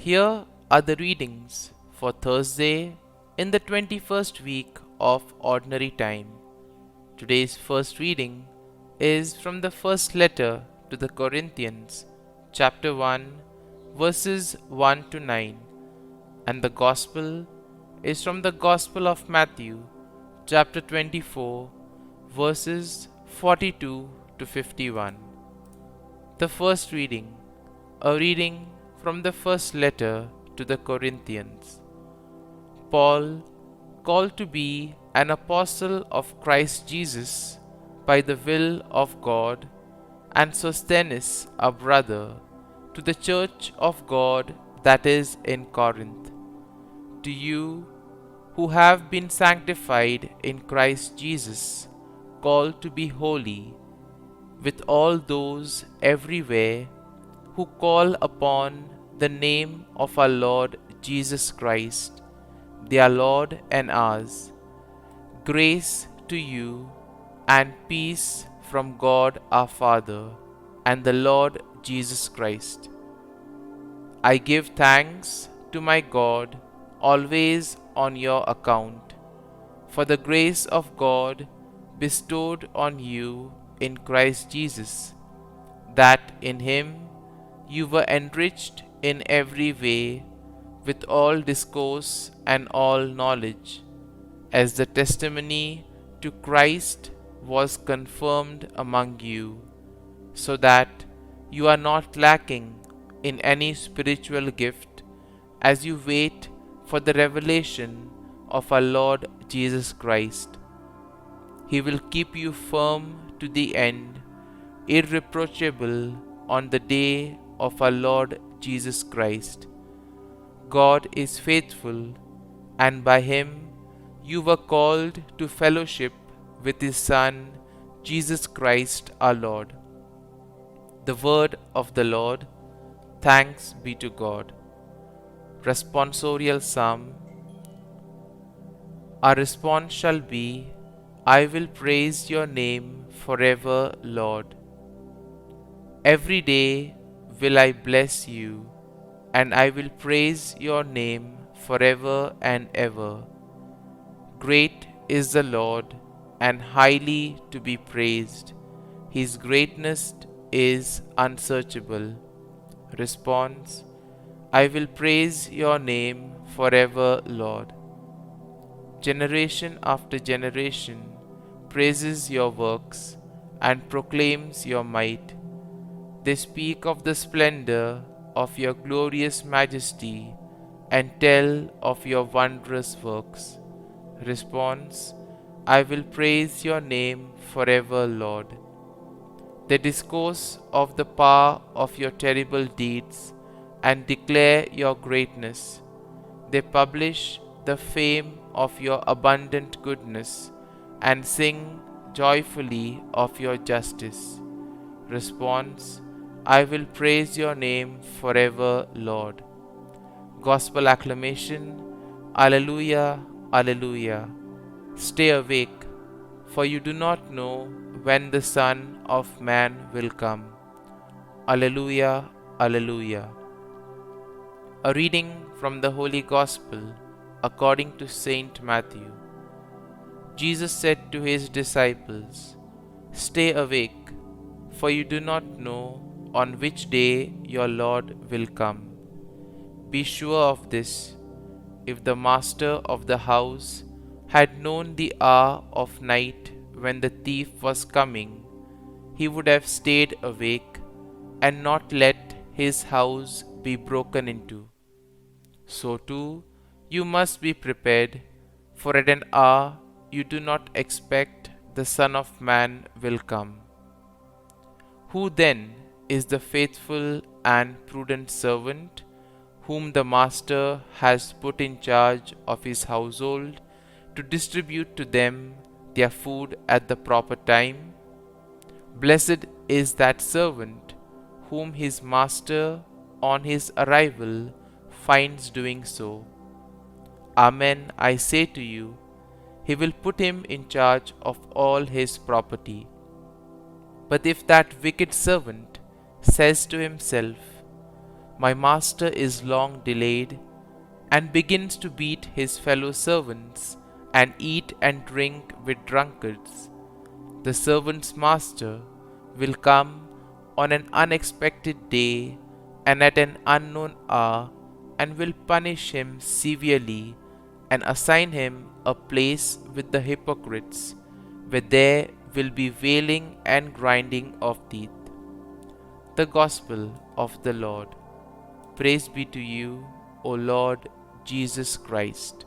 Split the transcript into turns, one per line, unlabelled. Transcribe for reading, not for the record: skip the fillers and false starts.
Here are the readings for Thursday in the 21st week of Ordinary Time. Today's first reading is from the first letter to the Corinthians, chapter 1, verses 1 to 9, and the Gospel is from the Gospel of Matthew, chapter 24, verses 42 to 51. The first reading, a reading from the first letter to the Corinthians. Paul, called to be an apostle of Christ Jesus by the will of God, and Sosthenes, a brother, to the church of God that is in Corinth. To you who have been sanctified in Christ Jesus, called to be holy, with all those everywhere who call upon the name of our Lord Jesus Christ, their Lord and ours. Grace to you and peace from God our Father and the Lord Jesus Christ. I give thanks to my God always on your account, for the grace of God bestowed on you in Christ Jesus, that in him you were enriched in every way with all discourse and all knowledge, as the testimony to Christ was confirmed among you, so that you are not lacking in any spiritual gift as you wait for the revelation of our Lord Jesus Christ. He will keep you firm to the end, irreproachable on the day of our Lord Jesus Christ. God is faithful, and by him you were called to fellowship with his Son, Jesus Christ our Lord. The word of the Lord. Thanks be to God. Responsorial Psalm. Our response shall be, I will praise your name forever, Lord. Every day will I bless you, and I will praise your name forever and ever. Great is the Lord, and highly to be praised. His greatness is unsearchable. Response: I will praise your name forever, Lord. Generation after generation praises your works and proclaims your might. They speak of the splendor of your glorious majesty and tell of your wondrous works. Response: I will praise your name forever, Lord. They discourse of the power of your terrible deeds and declare your greatness. They publish the fame of your abundant goodness and sing joyfully of your justice. Response: I will praise your name forever, Lord. Gospel acclamation. Alleluia, Alleluia. Stay awake, for you do not know when the Son of Man will come. Alleluia, Alleluia. A reading from the Holy Gospel according to Saint Matthew. Jesus said to his disciples, Stay awake, for you do not know on which day your Lord will come. Be sure of this, if the master of the house had known the hour of night when the thief was coming, he would have stayed awake and not let his house be broken into. So too, you must be prepared, for at an hour you do not expect the Son of Man will come. Who then is the faithful and prudent servant whom the master has put in charge of his household to distribute to them their food at the proper time? Blessed is that servant whom his master on his arrival finds doing so. Amen, I say to you, he will put him in charge of all his property. But if that wicked servant says to himself, My master is long delayed, and begins to beat his fellow servants, and eat and drink with drunkards. The servant's master will come on an unexpected day and at an unknown hour, and will punish him severely, and assign him a place with the hypocrites, where there will be wailing and grinding of teeth. The Gospel of the Lord. Praise be to you, O Lord Jesus Christ.